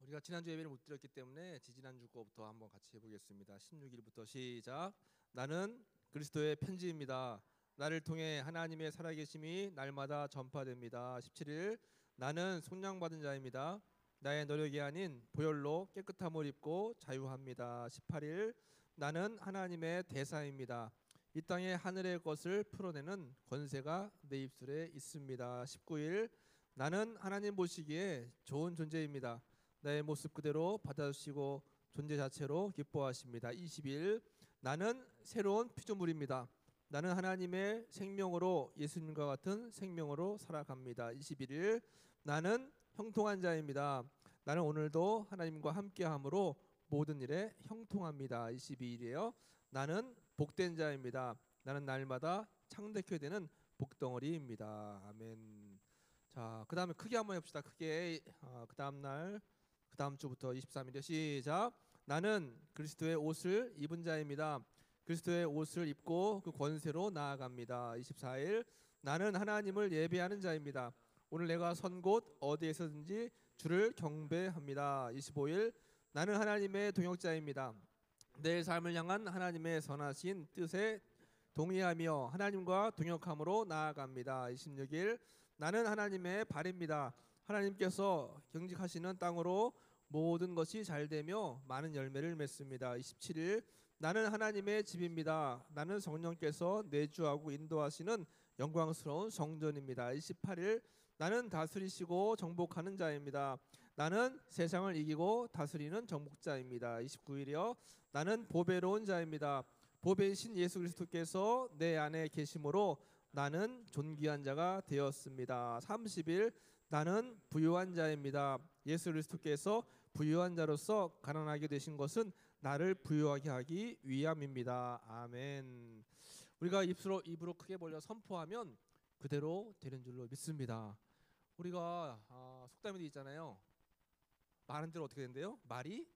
우리가 지난주 예배를 못 드렸기 때문에 지지난주 거부터 한번 같이 해보겠습니다. 16일부터 시작. 나는 그리스도의 편지입니다. 나를 통해 하나님의 살아계심이 날마다 전파됩니다. 17일 나는 속량받은 자입니다. 나의 노력이 아닌 보혈로 깨끗함을 입고 자유합니다. 18일 나는 하나님의 대사입니다. 이 땅의 하늘의 것을 풀어내는 권세가 내 입술에 있습니다. 19일 나는 하나님 보시기에 좋은 존재입니다. 나의 모습 그대로 받아주시고 존재 자체로 기뻐하십니다. 20일 나는 새로운 피조물입니다. 나는 하나님의 생명으로 예수님과 같은 생명으로 살아갑니다. 21일 나는 형통한 자입니다. 나는 오늘도 하나님과 함께함으로 모든 일에 형통합니다. 22일이에요. 나는 복된 자입니다. 나는 날마다 창대케 되는 복덩어리입니다. 아멘. 자, 그 다음에 크게 한번 해봅시다. 크게. 그 다음 날, 그 다음 주부터 23일이요. 시작. 나는 그리스도의 옷을 입은 자입니다. 그리스도의 옷을 입고 그 권세로 나아갑니다. 24일 나는 하나님을 예배하는 자입니다. 오늘 내가 선 곳 어디에서든지 주를 경배합니다. 25일 나는 하나님의 동역자입니다. 내 삶을 향한 하나님의 선하신 뜻에 동의하며 하나님과 동역함으로 나아갑니다. 26일 나는 하나님의 발입니다. 하나님께서 경직하시는 땅으로 모든 것이 잘되며 많은 열매를 맺습니다. 27일 나는 하나님의 집입니다. 나는 성령께서 내주하고 인도하시는 영광스러운 성전입니다. 28일 나는 다스리시고 정복하는 자입니다. 나는 세상을 이기고 다스리는 정복자입니다. 29일이요 나는 보배로운 자입니다. 보배이신 예수 그리스도께서 내 안에 계심으로 나는 존귀한 자가 되었습니다. 30일 나는 부유한 자입니다. 예수 그리스도께서 부유한 자로서 가난하게 되신 것은 나를 부유하게 하기 위함입니다. 아멘. 우리가 입으로 크게 벌려 선포하면 그대로 되는 줄로 믿습니다. 우리가 속담에도 있잖아요. 말한 대로 어떻게 된대요? 말이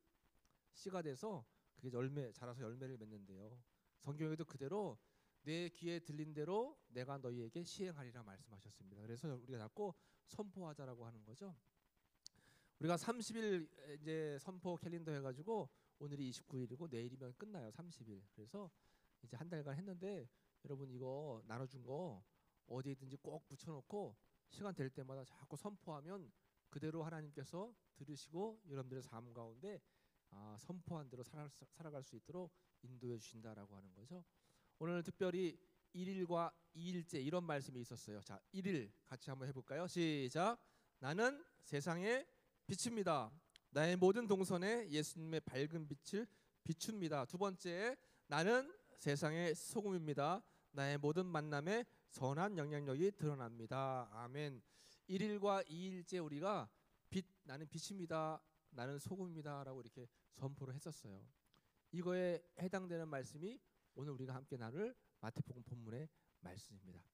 씨가 돼서 그게 자라서 열매를 맺는데요. 성경에도 그대로 내 귀에 들린 대로 내가 너희에게 시행하리라 말씀하셨습니다. 그래서 우리가 자꾸 선포하자라고 하는 거죠. 우리가 30일 이제 선포 캘린더 해가지고 오늘이 29일이고 내일이면 끝나요. 30일. 그래서 이제 한 달간 했는데 여러분 이거 나눠준 거 어디든지 꼭 붙여놓고 시간 될 때마다 자꾸 선포하면 그대로 하나님께서 들으시고 여러분들의 삶 가운데 선포한 대로 살아갈 수 있도록 인도해 주신다라고 하는 거죠. 오늘 특별히 1일과 2일째 이런 말씀이 있었어요. 자, 1일 같이 한번 해볼까요? 시작. 나는 세상의 빛입니다. 나의 모든 동선에 예수님의 밝은 빛을 비춥니다. 두 번째, 나는 세상의 소금입니다. 나의 모든 만남에 선한 영향력이 드러납니다. 아멘. 1일과 2일째 우리가 나는 빛입니다. 나는 소금입니다. 라고 이렇게 선포를 했었어요. 이거에 해당되는 말씀이 오늘 우리가 함께 나눌 마태복음 본문의 말씀입니다.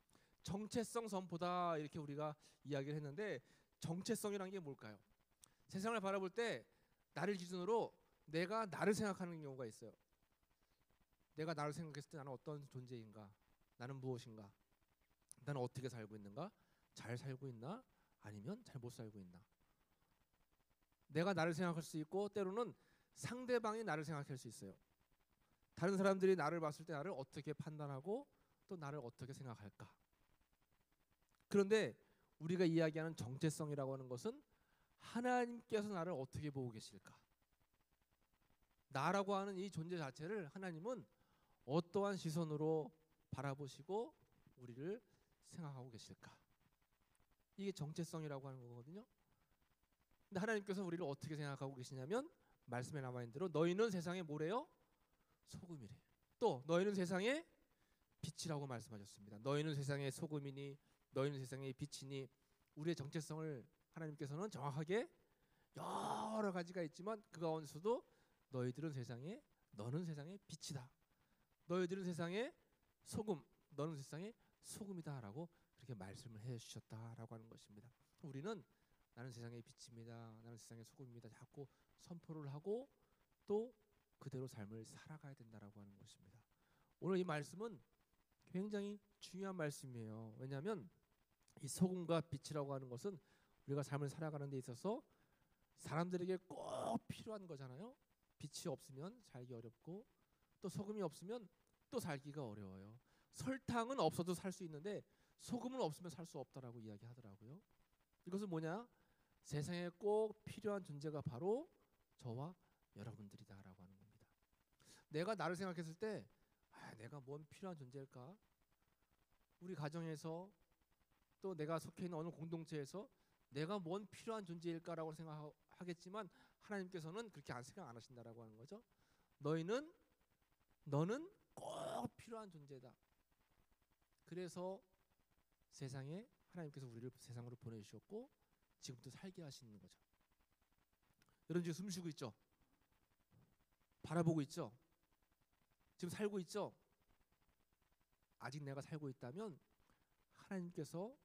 정체성 선포다 이렇게 우리가 이야기를 했는데 정체성이란 게 뭘까요? 세상을 바라볼 때 나를 기준으로 내가 나를 생각하는 경우가 있어요. 내가 나를 생각했을 때 나는 어떤 존재인가? 나는 무엇인가? 나는 어떻게 살고 있는가? 잘 살고 있나? 아니면 잘 못 살고 있나? 내가 나를 생각할 수 있고 때로는 상대방이 나를 생각할 수 있어요. 다른 사람들이 나를 봤을 때 나를 어떻게 판단하고 또 나를 어떻게 생각할까? 그런데 우리가 이야기하는 정체성이라고 하는 것은 하나님께서 나를 어떻게 보고 계실까? 나라고 하는 이 존재 자체를 하나님은 어떠한 시선으로 바라보시고 우리를 생각하고 계실까? 이게 정체성이라고 하는 거거든요. 근데 하나님께서 우리를 어떻게 생각하고 계시냐면 말씀에 나와 있는 대로 너희는 세상에 뭐래요? 소금이래. 또 너희는 세상의 빛이라고 말씀하셨습니다. 너희는 세상의 소금이니 너희는 세상의 빛이니 우리의 정체성을 하나님께서는 정확하게 여러 가지가 있지만 그 가운데서도 너희는 세상의 빛이다. 너희들은 세상의 소금, 너는 세상의 소금이다라고 그렇게 말씀을 해주셨다라고 하는 것입니다. 우리는 나는 세상의 빛입니다. 나는 세상의 소금입니다. 자꾸 선포를 하고 또 그대로 삶을 살아가야 된다라고 하는 것입니다. 오늘 이 말씀은 굉장히 중요한 말씀이에요. 왜냐하면 이 소금과 빛이라고 하는 것은 우리가 삶을 살아가는 데 있어서 사람들에게 꼭 필요한 거잖아요. 빛이 없으면 살기 어렵고 또 소금이 없으면 또 살기가 어려워요. 설탕은 없어도 살 수 있는데 소금은 없으면 살 수 없다라고 이야기하더라고요. 이것은 뭐냐? 세상에 꼭 필요한 존재가 바로 저와 여러분들이다라고 하는 겁니다. 내가 나를 생각했을 때 내가 뭔 필요한 존재일까? 우리 가정에서 또 내가 속해 있는 어느 공동체에서 내가 뭔 필요한 존재일까라고 생각하겠지만 하나님께서는 그렇게 생각 안 하신다라고 하는 거죠. 너는 꼭 필요한 존재다. 그래서 세상에 하나님께서 우리를 세상으로 보내주셨고 지금도 살게 하시는 거죠. 여러분 지금 숨 쉬고 있죠? 바라보고 있죠? 지금 살고 있죠? 아직 내가 살고 있다면 하나님께서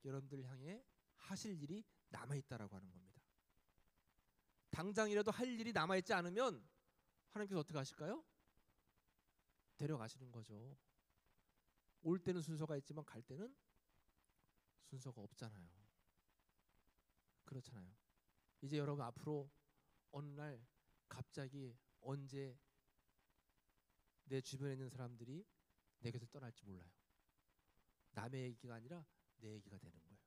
여러분들 향해 하실 일이 남아있다라고 하는 겁니다. 당장이라도 할 일이 남아있지 않으면 하나님께서 어떻게 하실까요? 데려가시는 거죠. 올 때는 순서가 있지만 갈 때는 순서가 없잖아요. 그렇잖아요. 이제 여러분 앞으로 어느 날 갑자기 언제 내 주변에 있는 사람들이 내 곁을 떠날지 몰라요. 남의 얘기가 아니라 내 얘기가 되는 거예요.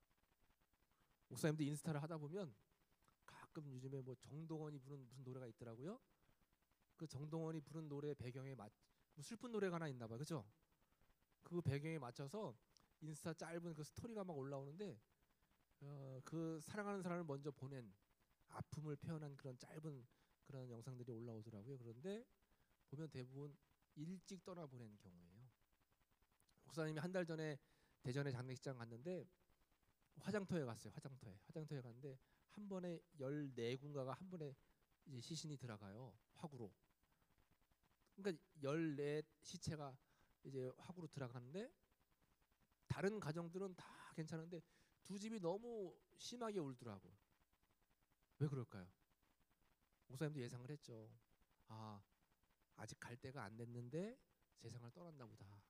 목사님도 인스타를 하다 보면 가끔 요즘에 뭐 정동원이 부른 무슨 노래가 있더라고요. 그 정동원이 부른 노래 배경에 뭐 슬픈 노래가 하나 있나 봐요. 그죠? 그 배경에 맞춰서 인스타 짧은 그 스토리가 막 올라오는데 그 사랑하는 사람을 먼저 보낸 아픔을 표현한 그런 짧은 그런 영상들이 올라오더라고요. 그런데 보면 대부분 일찍 떠나보낸 경우예요. 목사님이 한 달 전에 대전에 장례식장 갔는데 화장터에 갔어요. 화장터에 갔는데 한 번에 14군가가 한 번에 이제 시신이 들어가요. 화구로. 그러니까 14 시체가 이제 화구로 들어가는데 다른 가정들은 다 괜찮은데 두 집이 너무 심하게 울더라고요. 왜 그럴까요? 목사님도 예상을 했죠. 아직 갈 때가 안 됐는데 세상을 떠났나 보다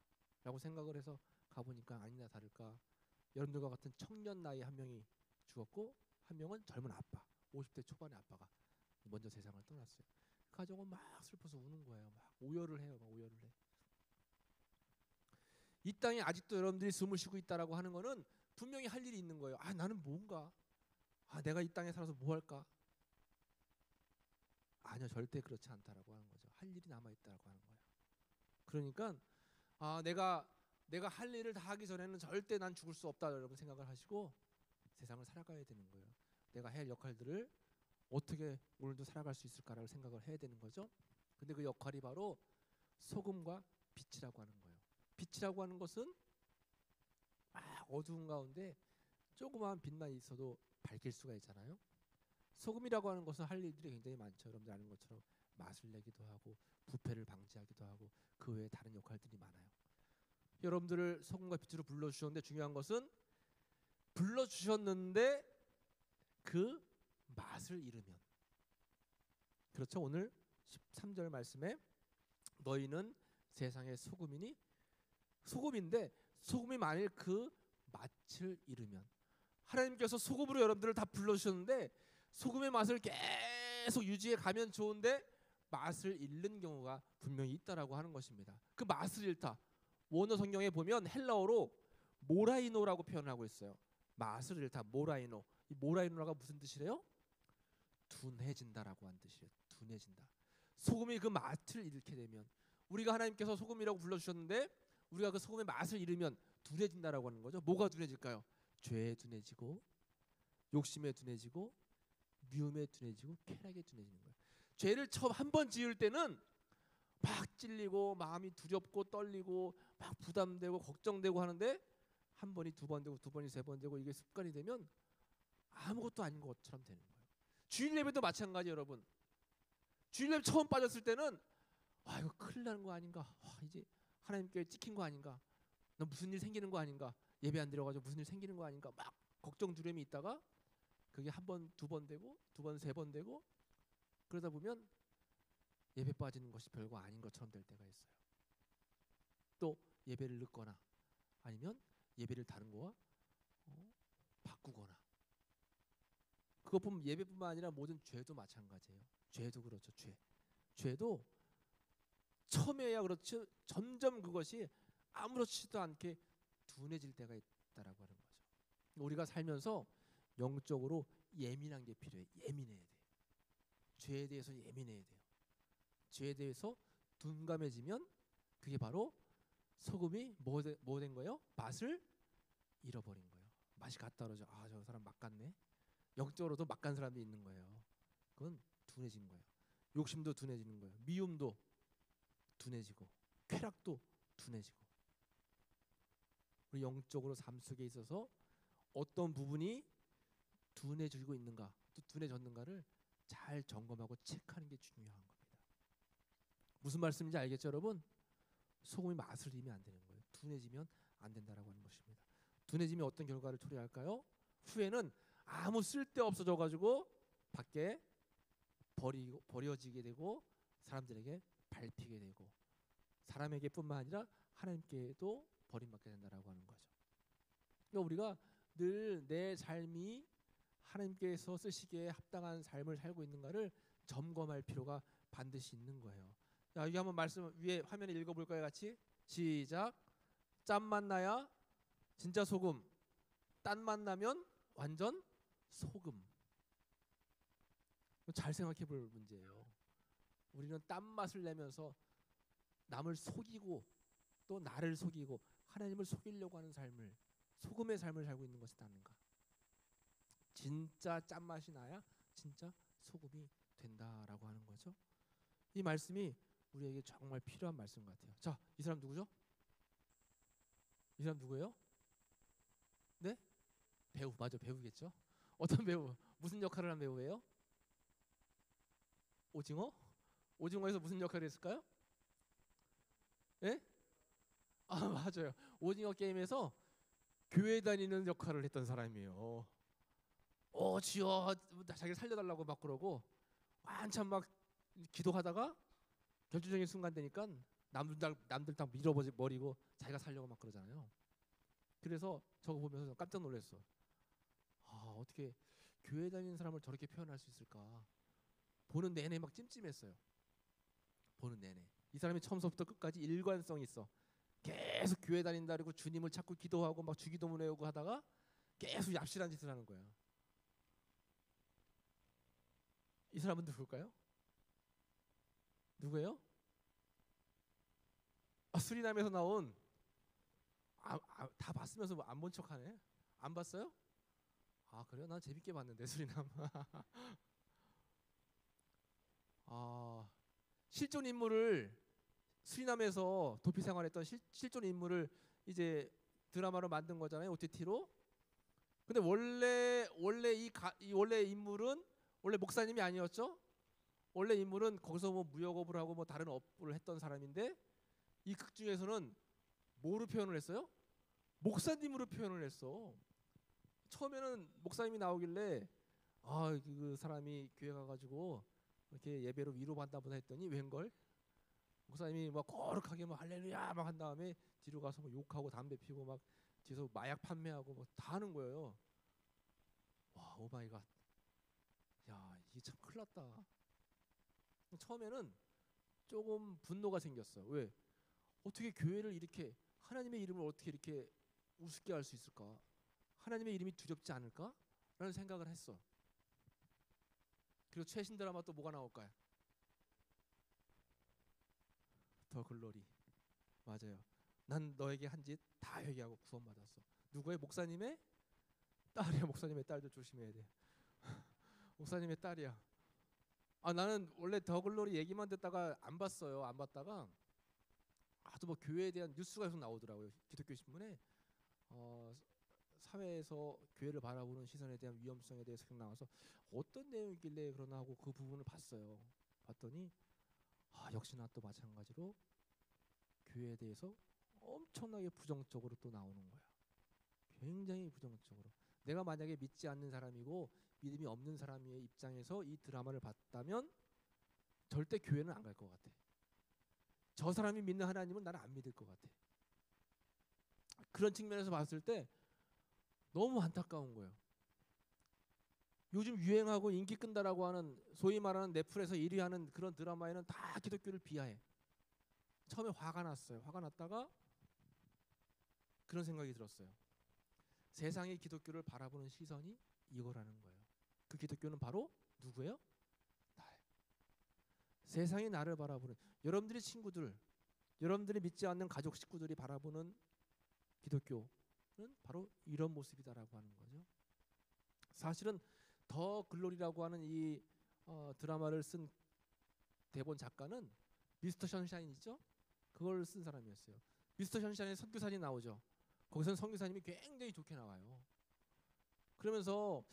라고 생각을 해서 가보니까 아니나 다를까 여러분들과 같은 청년 나이 한 명이 죽었고 한 명은 젊은 아빠 50대 초반의 아빠가 먼저 세상을 떠났어요. 가족은 막 슬퍼서 우는 거예요. 막 오열을 해요. 이 땅에 아직도 여러분들이 숨을 쉬고 있다라고 하는 거는 분명히 할 일이 있는 거예요. 나는 뭔가 내가 이 땅에 살아서 뭐 할까? 아니요, 절대 그렇지 않다라고 하는 거죠. 할 일이 남아 있다라고 하는 거예요. 그러니까 내가 할 일을 다 하기 전에는 절대 난 죽을 수 없다 여러분 생각을 하시고 세상을 살아가야 되는 거예요. 내가 해야 할 역할들을 어떻게 오늘도 살아갈 수 있을까라고 생각을 해야 되는 거죠. 근데 그 역할이 바로 소금과 빛이라고 하는 거예요. 빛이라고 하는 것은 어두운 가운데 조그마한 빛만 있어도 밝힐 수가 있잖아요. 소금이라고 하는 것은 할 일들이 굉장히 많죠. 여러분들 아는 것처럼 맛을 내기도 하고 부패를 방지하기도 하고 그 외에 다른 역할들이 많아요. 여러분들을 소금과 빛으로 불러주셨는데 중요한 것은 불러주셨는데 그 맛을 잃으면 그렇죠. 오늘 13절 말씀에 너희는 세상의 소금이니 소금인데 소금이 만일 그 맛을 잃으면 하나님께서 소금으로 여러분들을 다 불러주셨는데 소금의 맛을 계속 유지해 가면 좋은데 맛을 잃는 경우가 분명히 있다라고 하는 것입니다. 그 맛을 잃다. 원어 성경에 보면 헬라어로 모라이노라고 표현하고 있어요. 맛을 잃다. 모라이노. 이 모라이노가 무슨 뜻이래요? 둔해진다라고 하는 뜻이에요. 둔해진다. 소금이 그 맛을 잃게 되면 우리가 하나님께서 소금이라고 불러주셨는데 우리가 그 소금의 맛을 잃으면 둔해진다라고 하는 거죠. 뭐가 둔해질까요? 죄에 둔해지고 욕심에 둔해지고 미움에 둔해지고 쾌락에 둔해지는 거예요. 죄를 처음 한 번 지을 때는 막 찔리고 마음이 두렵고 떨리고 막 부담되고 걱정되고 하는데 한 번이 두 번 되고 두 번이 세 번 되고 이게 습관이 되면 아무것도 아닌 것처럼 되는 거예요. 주일 예배도 마찬가지 여러분. 주일 예배 처음 빠졌을 때는 이거 큰일 나는 거 아닌가? 이제 하나님께 찍힌 거 아닌가? 나 무슨 일 생기는 거 아닌가? 예배 안 드려가지고 무슨 일 생기는 거 아닌가? 막 걱정 두려움이 있다가 그게 한 번, 두 번 되고 두 번, 세 번 되고 그러다 보면 예배 빠지는 것이 별거 아닌 것처럼 될 때가 있어요. 또 예배를 늦거나 아니면 예배를 다른 거와 바꾸거나 그것뿐 예배뿐만 아니라 모든 죄도 마찬가지예요. 죄도 그렇죠. 죄도 처음에야 그렇죠. 점점 그것이 아무렇지도 않게 둔해질 때가 있다라고 하는 거죠. 우리가 살면서 영적으로 예민한 게 필요해. 예민해야 돼요. 죄에 대해서 예민해야 돼요. 죄에 대해서 둔감해지면 그게 바로 소금이 뭐 된 거예요? 맛을 잃어버린 거예요. 맛이 갔다 떨어져. 아, 저 사람 맛 같네. 영적으로도 맛 간 사람이 있는 거예요. 그건 둔해지는 거예요. 욕심도 둔해지는 거예요. 미움도 둔해지고 쾌락도 둔해지고. 우리 영적으로 삶 속에 있어서 어떤 부분이 둔해지고 있는가, 또 둔해졌는가를 잘 점검하고 체크하는 게 중요한 겁니다. 무슨 말씀인지 알겠죠, 여러분? 소금이 맛을 잃으면 안 되는 거예요. 둔해지면 안 된다라고 하는 것입니다. 둔해지면 어떤 결과를 초래할까요? 후에는 아무 쓸데 없어져 가지고 밖에 버려지게 되고 사람들에게 밟히게 되고 사람에게뿐만 아니라 하나님께도 버림받게 된다라고 하는 거죠. 그러니까 우리가 늘 내 삶이 하나님께서 쓰시기에 합당한 삶을 살고 있는가를 점검할 필요가 반드시 있는 거예요. 자, 여기 한번 말씀 위에 화면에 읽어볼까요, 같이? 시작. 짠맛 나야 진짜 소금, 딴맛 나면 완전 소금. 잘 생각해볼 문제예요. 우리는 딴 맛을 내면서 남을 속이고 또 나를 속이고 하나님을 속이려고 하는 삶을, 소금의 삶을 살고 있는 것이 아닌가. 진짜 짠맛이 나야 진짜 소금이 된다라고 하는 거죠. 이 말씀이 우리에게 정말 필요한 말씀 같아요. 자, 이 사람 누구죠? 이 사람 누구예요? 네? 배우. 맞아, 배우겠죠. 어떤 배우? 무슨 역할을 한 배우예요? 오징어? 오징어에서 무슨 역할을 했을까요? 예? 아, 맞아요. 오징어 게임에서 교회 다니는 역할을 했던 사람이에요. 주여, 자기를 살려달라고 막 그러고 한참 막 기도하다가 결정적인 순간 되니까 남들 다 밀어버리고 자기가 살려고 막 그러잖아요. 그래서 저거 보면서 깜짝 놀랐어. 아, 어떻게 교회 다니는 사람을 저렇게 표현할 수 있을까? 보는 내내 막 찜찜했어요. 보는 내내 이 사람이 처음부터 끝까지 일관성이 있어. 계속 교회 다닌다 그리고 주님을 찾고 기도하고 막 주기도문 외우고 하다가 계속 얍실한 짓을 하는 거야. 이 사람은 누굴까요? 누구예요? 수리남에서 나온 다 봤으면서 안 본 척하네. 안 봤어요? 아, 그래요? 난 재밌게 봤는데 수리남. 실존 인물을 수리남에서 도피 생활했던 실존 인물을 이제 드라마로 만든 거잖아요, OTT로. 근데 원래 원래 인물은 원래 목사님이 아니었죠? 원래 인물은 거기서 뭐 무역업을 하고 뭐 다른 업을 했던 사람인데 이 극 중에서는 뭐로 표현을 했어요? 목사님으로 표현을 했어. 처음에는 목사님이 나오길래 그 사람이 교회 가가지고 이렇게 예배로 위로받나 보다 했더니 웬걸 목사님이 막 거룩하게 막 할렐루야 막 한 다음에 뒤로 가서 뭐 욕하고 담배 피우고 막 뒤에서 마약 판매하고 뭐 다 하는 거예요. 와, 오마이갓. 야, 이게 참 큰일 났다. 처음에는 조금 분노가 생겼어. 왜? 어떻게 교회를 이렇게 하나님의 이름을 어떻게 이렇게 우습게 할 수 있을까? 하나님의 이름이 두렵지 않을까? 라는 생각을 했어. 그리고 최신 드라마 또 뭐가 나올까요? 더 글로리. 맞아요. 난 너에게 한 짓 다 회개하고 구원받았어. 누구의? 목사님의 딸이야. 목사님의 딸도 조심해야 돼. 목사님의 딸이야. 나는 원래 더 글로리 얘기만 듣다가 안 봤어요. 안 봤다가 또 뭐 교회에 대한 뉴스가 계속 나오더라고요. 기독교 신문에 사회에서 교회를 바라보는 시선에 대한 위험성에 대해서 계속 나와서 어떤 내용이길래 그러나 하고 그 부분을 봤어요. 봤더니 역시나 또 마찬가지로 교회에 대해서 엄청나게 부정적으로 또 나오는 거야. 굉장히 부정적으로. 내가 만약에 믿지 않는 사람이고 믿음이 없는 사람의 입장에서 이 드라마를 봤다면 절대 교회는 안 갈 것 같아. 저 사람이 믿는 하나님은 나는 안 믿을 것 같아. 그런 측면에서 봤을 때 너무 안타까운 거예요. 요즘 유행하고 인기 끈다라고 하는 소위 말하는 넷플에서 1위 하는 그런 드라마에는 다 기독교를 비하해. 처음에 화가 났어요. 화가 났다가 그런 생각이 들었어요. 세상의 기독교를 바라보는 시선이 이거라는 거예요. 그 기독교는 바로 누구예요? 나예요. 세상이 나를 바라보는, 여러분들의 친구들, 여러분들이 믿지 않는 가족 식구들이 바라보는 기독교는 바로 이런 모습이다라고 하는 거죠. 사실은 더 글로리라고 하는 이 드라마를 쓴 대본 작가는 미스터 션샤인 있죠? 그걸 쓴 사람이었어요. 미스터 션샤인에 선교사님 나오죠. 거기서는 선교사님이 굉장히 좋게 나와요. 그러면서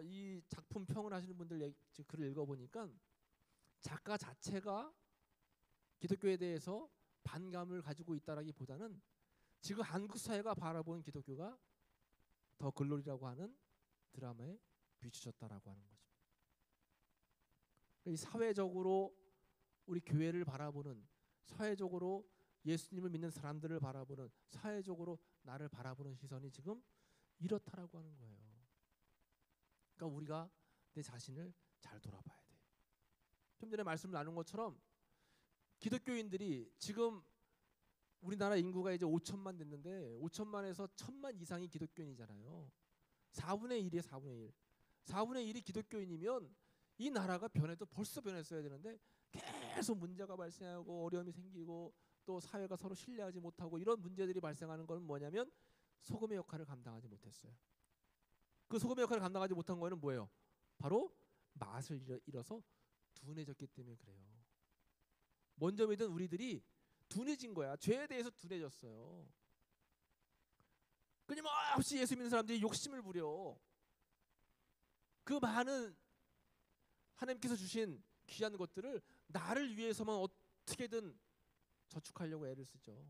이 작품 평을 하시는 분들 글을 읽어보니까 작가 자체가 기독교에 대해서 반감을 가지고 있다라기보다는 지금 한국 사회가 바라보는 기독교가 더 글로리라고 하는 드라마에 비추셨다라고 하는 거죠. 이 사회적으로 우리 교회를 바라보는, 사회적으로 예수님을 믿는 사람들을 바라보는, 사회적으로 나를 바라보는 시선이 지금 이렇다라고 하는 거예요. 그러니까 우리가 내 자신을 잘 돌아봐야 돼. 좀 전에 말씀을 나눈 것처럼 기독교인들이 지금 우리나라 인구가 이제 5천만 됐는데 5천만에서 1,000만 이상이 기독교인이잖아요. 4분의 1이에요. 4분의 1. 4분의 1이 기독교인이면 이 나라가 변해도 벌써 변했어야 되는데 계속 문제가 발생하고 어려움이 생기고 또 사회가 서로 신뢰하지 못하고 이런 문제들이 발생하는 건 뭐냐면 소금의 역할을 감당하지 못했어요. 그 소금의 역할을 감당하지 못한 거는 뭐예요? 바로 맛을 잃어서 둔해졌기 때문에 그래요. 먼저 믿은 우리들이 둔해진 거야. 죄에 대해서 둔해졌어요. 끊임없이 예수 믿는 사람들이 욕심을 부려. 그 많은 하나님께서 주신 귀한 것들을 나를 위해서만 어떻게든 저축하려고 애를 쓰죠.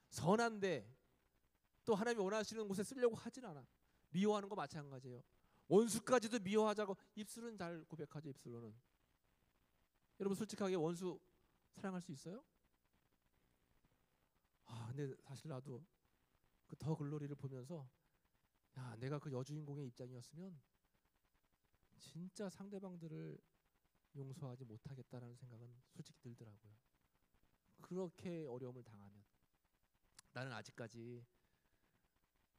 선한데 또 하나님이 원하시는 곳에 쓰려고 하진 않아. 미워하는 거 마찬가지예요. 원수까지도 미워하자고 입술은 잘 고백하죠. 입술로는. 여러분 솔직하게 원수 사랑할 수 있어요? 근데 사실 나도 그 더 글로리를 보면서 야, 내가 그 여주인공의 입장이었으면 진짜 상대방들을 용서하지 못하겠다라는 생각은 솔직히 들더라고요. 그렇게 어려움을 당하면 나는 아직까지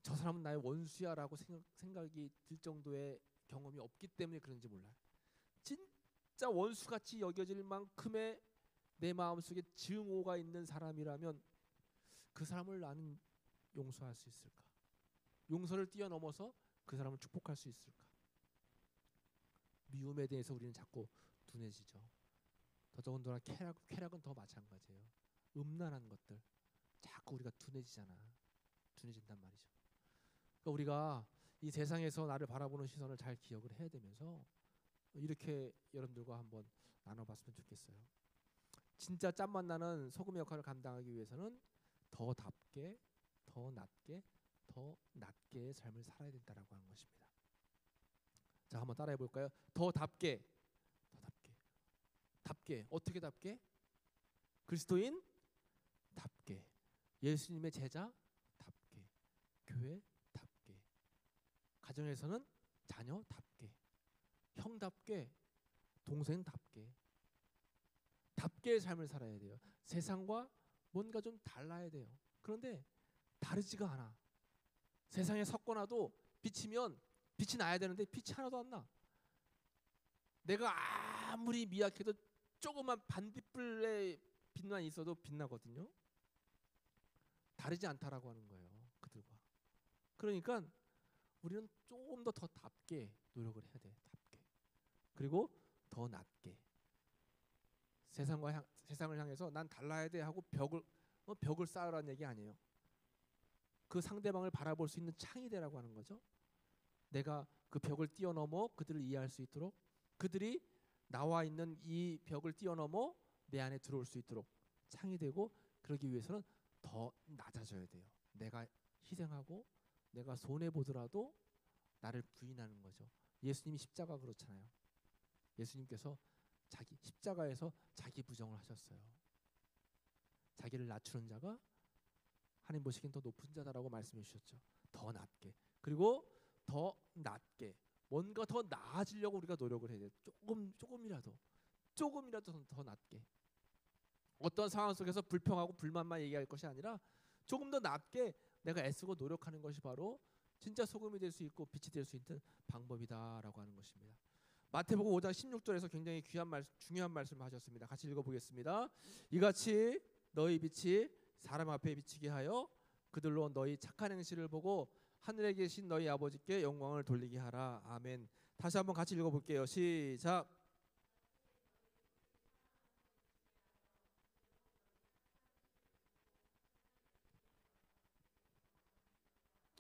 저 사람은 나의 원수야라고 생각이 들 정도의 경험이 없기 때문에 그런지 몰라요. 진짜 원수같이 여겨질 만큼의 내 마음속에 증오가 있는 사람이라면 그 사람을 나는 용서할 수 있을까? 용서를 뛰어넘어서 그 사람을 축복할 수 있을까? 미움에 대해서 우리는 자꾸 둔해지죠. 더더군다나 쾌락은 더 마찬가지예요. 음란한 것들 자꾸 우리가 둔해지잖아. 둔해진단 말이죠. 그러니까 우리가 이 세상에서 나를 바라보는 시선을 잘 기억을 해야 되면서 이렇게 여러분들과 한번 나눠봤으면 좋겠어요. 진짜 짬만 나는 소금의 역할을 감당하기 위해서는 더 답게, 더 낮게, 더 낮게의 삶을 살아야 된다라고 하는 것입니다. 자, 한번 따라해 볼까요? 더 답게, 더 답게, 답게. 어떻게 답게? 그리스도인 답게, 예수님의 제자 답게, 교회 답게, 가정에서는 자녀 답게, 형답게, 동생답게, 답게의 삶을 살아야 돼요. 세상과 뭔가 좀 달라야 돼요. 그런데 다르지가 않아. 세상에 섞어놔도 비치면 빛이 나야 되는데 빛이 하나도 안 나. 내가 아무리 미약해도 조그만 반딧불의 빛만 있어도 빛나거든요. 다르지 않다라고 하는 거예요. 그들과. 그러니까 우리는 조금 더 답게 노력을 해야 돼. 답게. 그리고 더 낮게. 세상을 향해서 난 달라야 돼 하고 벽을 쌓으라는 얘기 아니에요. 그 상대방을 바라볼 수 있는 창이 되라고 하는 거죠. 내가 그 벽을 뛰어넘어 그들을 이해할 수 있도록, 그들이 나와 있는 이 벽을 뛰어넘어 내 안에 들어올 수 있도록 창이 되고, 그러기 위해서는 더 낮아져야 돼요. 내가 희생하고 내가 손해 보더라도 나를 부인하는 거죠. 예수님이 십자가 그렇잖아요. 예수님께서 자기 십자가에서 자기 부정을 하셨어요. 자기를 낮추는 자가 하나님 보시기엔 더 높은 자다라고 말씀해 주셨죠. 더 낮게. 그리고 더 낮게. 뭔가 더 나아지려고 우리가 노력을 해야 돼요. 조금이라도 더 낫게. 어떤 상황 속에서 불평하고 불만만 얘기할 것이 아니라 조금 더 낫게 내가 애쓰고 노력하는 것이 바로 진짜 소금이 될 수 있고 빛이 될 수 있는 방법이다라고 하는 것입니다. 마태복음 5장 16절에서 굉장히 중요한 말씀을 하셨습니다. 같이 읽어보겠습니다. 이같이 너희 빛이 사람 앞에 비치게 하여 그들로 너희 착한 행실을 보고 하늘에 계신 너희 아버지께 영광을 돌리게 하라. 아멘. 다시 한번 같이 읽어볼게요. 시작.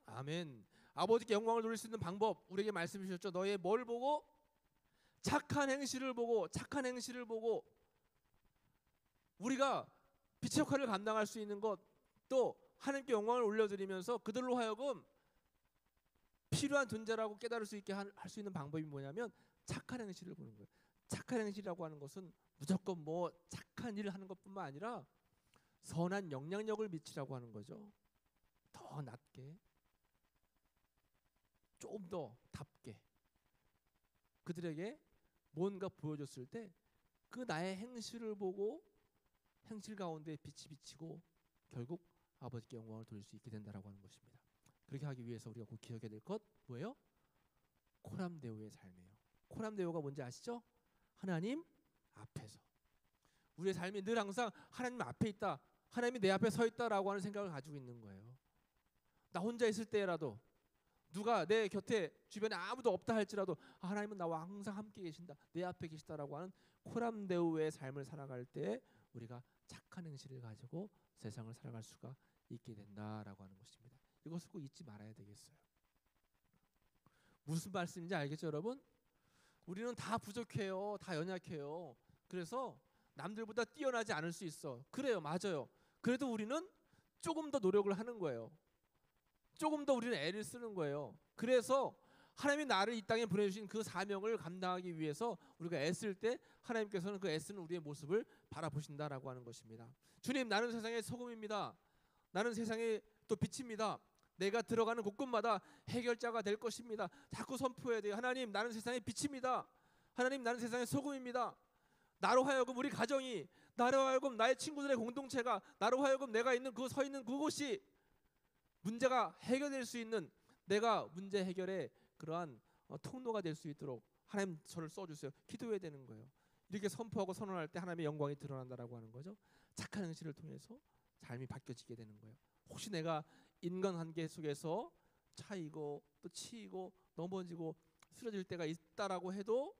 아멘. 아버지께 영광을 돌릴 수 있는 방법 우리에게 말씀해 주셨죠. 너희의 뭘 보고? 착한 행실을 보고 우리가 빛의 역할을 감당할 수 있는 것, 또 하나님께 영광을 올려드리면서 그들로 하여금 필요한 존재라고 깨달을 수 있게 할 수 있는 방법이 뭐냐면 착한 행실을 보는 거예요. 착한 행실이라고 하는 것은 무조건 뭐 착한 일을 하는 것뿐만 아니라 선한 영향력을 미치라고 하는 거죠. 더 낫게, 좀 더 답게 그들에게 뭔가 보여줬을 때 그 나의 행실을 보고 행실 가운데 빛이 비치고 결국 아버지께 영광을 돌릴 수 있게 된다라고 하는 것입니다. 그렇게 하기 위해서 우리가 꼭 기억해야 될 것 뭐예요? 코람데오의 삶이에요. 코람데오가 뭔지 아시죠? 하나님 앞에서. 우리의 삶이 늘 항상 하나님 앞에 있다, 하나님이 내 앞에 서 있다라고 하는 생각을 가지고 있는 거예요. 나 혼자 있을 때라도, 누가 내 곁에 주변에 아무도 없다 할지라도 하나님은 나와 항상 함께 계신다, 내 앞에 계시다라고 하는 코람데오의 삶을 살아갈 때 우리가 착한 행실을 가지고 세상을 살아갈 수가 있게 된다라고 하는 것입니다. 이것을 꼭 잊지 말아야 되겠어요. 무슨 말씀인지 알겠죠, 여러분? 우리는 다 부족해요, 다 연약해요. 그래서 남들보다 뛰어나지 않을 수 있어. 그래요, 맞아요. 그래도 우리는 조금 더 노력을 하는 거예요. 조금 더 우리는 애를 쓰는 거예요. 그래서 하나님이 나를 이 땅에 보내주신 그 사명을 감당하기 위해서 우리가 애쓸 때 하나님께서는 그 애쓰는 우리의 모습을 바라보신다라고 하는 것입니다. 주님, 나는 세상의 소금입니다. 나는 세상의 또 빛입니다. 내가 들어가는 곳곳마다 해결자가 될 것입니다. 자꾸 선포해야 돼요. 하나님, 나는 세상의 빛입니다. 하나님, 나는 세상의 소금입니다. 나로 하여금 우리 가정이, 나로 하여금 나의 친구들의 공동체가, 나로 하여금 내가 있는 그 서 있는 그곳이 문제가 해결될 수 있는, 내가 문제 해결의 그러한 통로가 될 수 있도록 하나님 저를 써주세요. 기도해야 되는 거예요. 이렇게 선포하고 선언할 때 하나님의 영광이 드러난다라고 하는 거죠. 착한 행실을 통해서 삶이 바뀌어지게 되는 거예요. 혹시 내가 인간관계 속에서 차이고 또 치이고 넘어지고 쓰러질 때가 있다라고 해도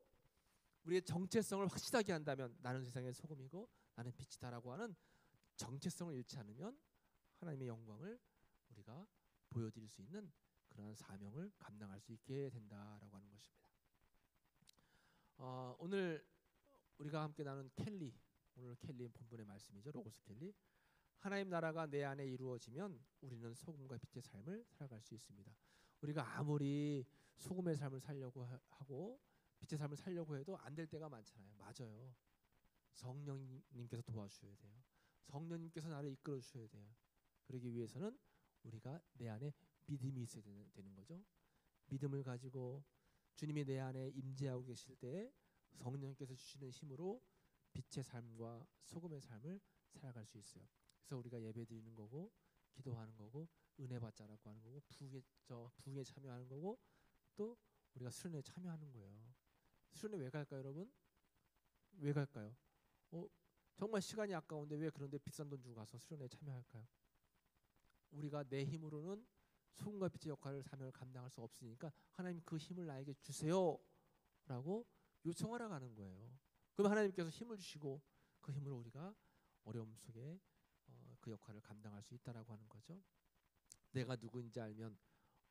우리의 정체성을 확실하게 한다면, 나는 세상의 소금이고 나는 빛이다라고 하는 정체성을 잃지 않으면 하나님의 영광을 우리가 보여드릴 수 있는 그러한 사명을 감당할 수 있게 된다라고 하는 것입니다. 오늘 우리가 함께 나눈 켈리, 오늘 켈리 본문의 말씀이죠. 로고스 켈리. 하나님 나라가 내 안에 이루어지면 우리는 소금과 빛의 삶을 살아갈 수 있습니다. 우리가 아무리 소금의 삶을 살려고 하고 빛의 삶을 살려고 해도 안 될 때가 많잖아요. 맞아요. 성령님께서 도와주셔야 돼요. 성령님께서 나를 이끌어 주셔야 돼요. 그러기 위해서는 우리가 내 안에 믿음이 있어야 되는 거죠. 믿음을 가지고 주님이 내 안에 임재하고 계실 때 성령님께서 주시는 힘으로 빛의 삶과 소금의 삶을 살아갈 수 있어요. 그래서 우리가 예배 드리는 거고, 기도하는 거고, 은혜 받자라고 하는 거고, 부흥에 참여하는 거고, 또 우리가 수련회에 참여하는 거예요. 수련회 왜 갈까요, 여러분? 왜 갈까요? 정말 시간이 아까운데 왜 그런데 비싼 돈 주고 가서 수련회에 참여할까요? 우리가 내 힘으로는 소금과 빛의 역할을 사명을 감당할 수 없으니까 하나님 그 힘을 나에게 주세요라고 요청하러 가는 거예요. 그럼 하나님께서 힘을 주시고 그 힘으로 우리가 어려움 속에 그 역할을 감당할 수 있다라고 하는 거죠. 내가 누구인지 알면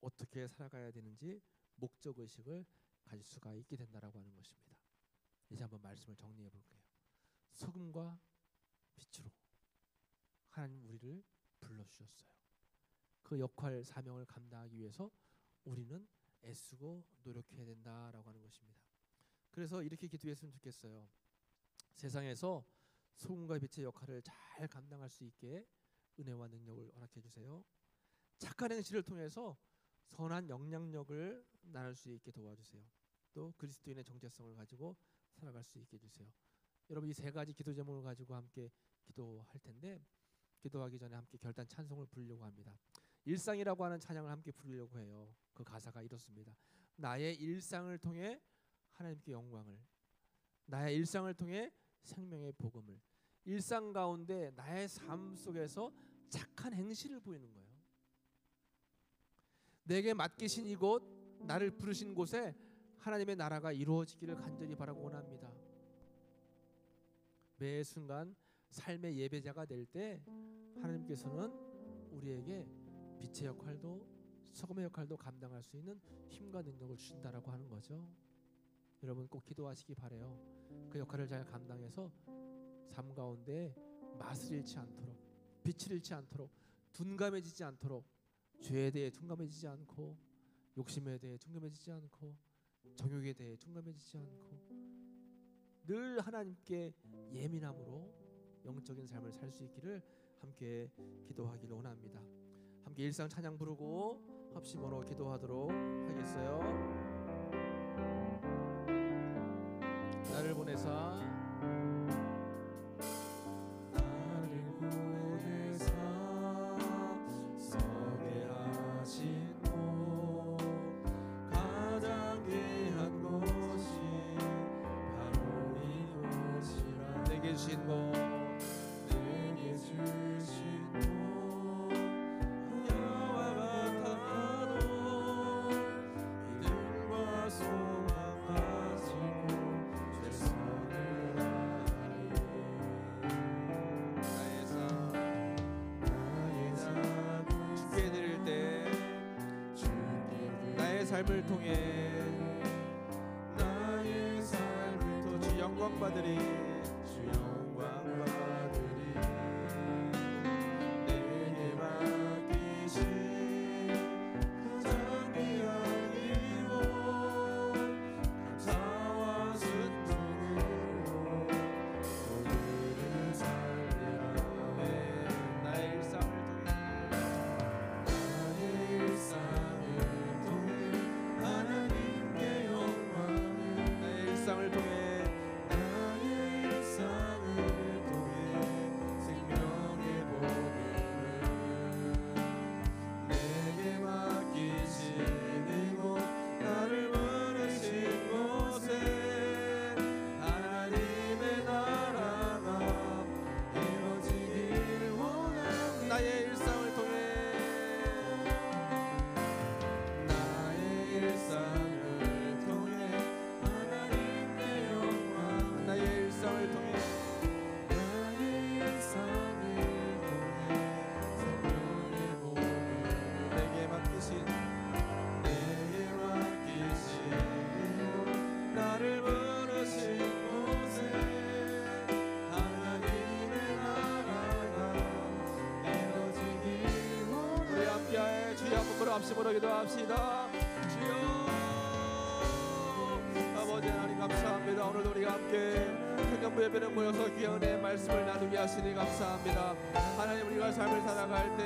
어떻게 살아가야 되는지 목적 의식을 가질 수가 있게 된다라고 하는 것입니다. 이제 한번 말씀을 정리해 볼게요. 소금과 빛으로 하나님 우리를 불러주셨어요. 그 역할 사명을 감당하기 위해서 우리는 애쓰고 노력해야 된다라고 하는 것입니다. 그래서 이렇게 기도했으면 좋겠어요. 세상에서 소금과 빛의 역할을 잘 감당할 수 있게 은혜와 능력을 허락해 주세요. 착한 행실을 통해서 선한 영향력을 나눌 수 있게 도와주세요. 또 그리스도인의 정체성을 가지고 살아갈 수 있게 해주세요. 여러분, 이 세 가지 기도 제목을 가지고 함께 기도할 텐데, 기도하기 전에 함께 결단 찬송을 부르려고 합니다. 일상이라고 하는 찬양을 함께 부르려고 해요. 그 가사가 이렇습니다. 나의 일상을 통해 하나님께 영광을, 나의 일상을 통해 생명의 복음을, 일상 가운데 나의 삶 속에서 착한 행실을 보이는 거예요. 내게 맡기신 이곳, 나를 부르신 곳에 하나님의 나라가 이루어지기를 간절히 바라고 원합니다. 매 순간 삶의 예배자가 될 때 하나님께서는 우리에게 빛의 역할도 소금의 역할도 감당할 수 있는 힘과 능력을 주신다라고 하는 거죠. 여러분 꼭 기도하시기 바래요. 그 역할을 잘 감당해서 삶 가운데 맛을 잃지 않도록, 빛을 잃지 않도록, 둔감해지지 않도록, 죄에 대해 둔감해지지 않고, 욕심에 대해 둔감해지지 않고, 정욕에 대해 둔감해지지 않고, 늘 하나님께 예민함으로 영적인 삶을 살 수 있기를 함께 기도하기를 원합니다. 함께 일상 찬양 부르고 합심으로 기도하도록 하겠어요. 나를 보내사 서게 하신 곳, 가장 귀한 곳이 바로 이곳이라. 내게 주신 곳, 내게 주신 곳, 여와 같아도 믿음과 소망 가지고 최선을 다하리. 나의 삶 주께 드릴 때 나의 삶을 통해, 나의 삶을 통해 주 영광 받으리, 주 영광 받으리. 내게 맡기신 가장 귀한 이곳, 감사와 순종으로 오늘을 살리라. 나의 일상을 통해 하나님께 영광을, 나의 일상을 통해 생명의 복음을, 내게 맡기신 이곳, 나를 부르신 곳에 하나님의 나라가 이루어지길 원합니다. 나의 일상을 통해, 나의 일상을 통해 하나님의 영광, 나의 일상을 통해, 나의 일상을 통해 생명의 복음을, 내게 맡기신 이곳, 나를 부르신 곳에 하나님의 나라가 이루어지길 원합니다. 우리 함께하여 주여 한번 걸어 합심으로 기도합시다. 주여 아버지 하나님 감사합니다. 오늘도 우리가 함께 청년부 예배를 모여서 귀한 은혜의 말씀을 나누게 하시니 감사합니다. 하나님, 우리가 삶을 살아갈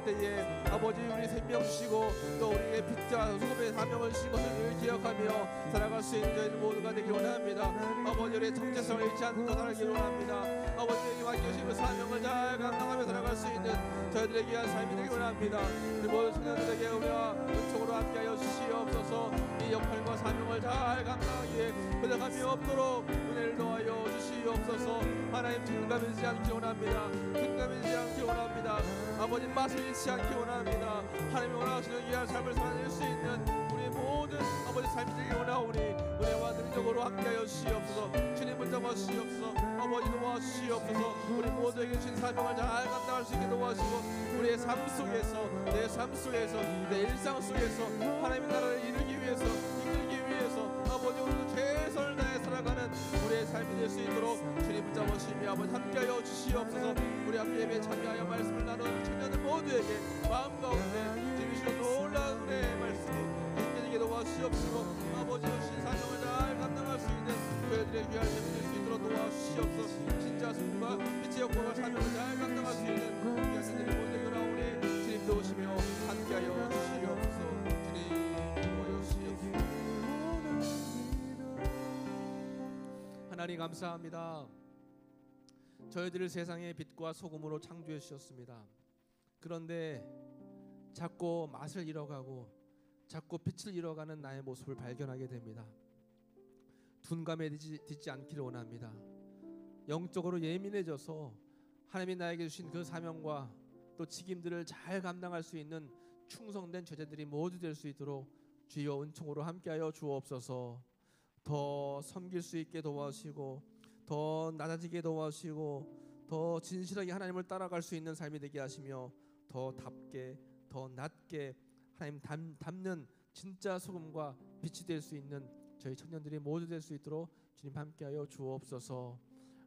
때에 아버지 우리 생명 주시고 또 우리의 빛과 소금의 사명을 주신 것을 늘 기억하며 살아갈 수 있는 저희들 모두가 되길 원합니다. 아버지 우리의 정체성을 잃지 않고 살아가길 원합니다. 아버지에게 맡겨주신 그 사명을 잘 감당하며 살아갈 수 있는 저희들에게 위한 삶이 되길 원합니다. 우리 모든 청년들에게 우리가 은총으로 함께하여 주시옵소서. 이 역할과 사명을 잘 감당하기에 부족함이 없도록 은혜를 더하여 주시옵소서. 하나님, 둔감해지지 않기 원합니다. 둔감해지지 않기 원합니다. 아버지 맛을 잃지 않기 원합니다. 하나님이 원하시는 귀한 삶을 살아낼 수 있는 우리 모든 아버지 삶이 되길 원하오니 은혜와 능력으로 함께하여 주시옵소서. 주님 붙잡아 주시옵소서. 아버지 도와주시옵소서. 우리 모두에게 주신 사명을 잘 감당할 수 있게 도와주시고 우리의 삶 속에서, 내 삶 속에서, 내 일상 속에서 하나님의 나라를 이루기 위해서, 이끌기 위해서 아버지 오늘도 최선을 다해 살아가는 우리의 삶이 될 수 있도록 주님 붙잡아 주시며 아버지 함께하여 주시옵소서. 우리 함께 예배에 참여하여 말씀을 나누는 청년들 모두에게 마음 가운데 주시는 놀라운 은혜의 말씀이 힘들게 도와주시옵시고 아버지 주신 사명을 잘 감당할 수 있는 저희들의 귀한 예배 될 수 있도록 도와주시옵소서. 진짜 승과 빛의 역사와 사명을 잘 감당할 수 있는 귀한 자들이 모두에게 나오니 주님 도우시며 함께하여 주시옵소서. 하나님 감사합니다. 저희들을 세상의 빛과 소금으로 창조해 주셨습니다. 그런데 자꾸 맛을 잃어가고 자꾸 빛을 잃어가는 나의 모습을 발견하게 됩니다. 둔감해지지 않기를 원합니다. 영적으로 예민해져서 하나님이 나에게 주신 그 사명과 또 책임들을 잘 감당할 수 있는 충성된 제자들이 모두 될 수 있도록 주여 은총으로 함께하여 주옵소서. 더 섬길 수 있게 도와주시고 더 낮아지게 도와주시고 더 진실하게 하나님을 따라갈 수 있는 삶이 되게 하시며 더 답게 더 낮게 하나님 담는 진짜 소금과 빛이 될 수 있는 저희 청년들이 모두 될 수 있도록 주님 함께하여 주옵소서.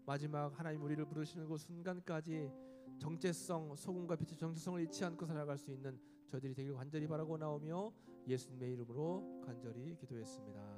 마지막 하나님 우리를 부르시는 그 순간까지 정체성, 소금과 빛의 정체성을 잃지 않고 살아갈 수 있는 저희들이 되길 간절히 바라고 나오며 예수님의 이름으로 간절히 기도했습니다.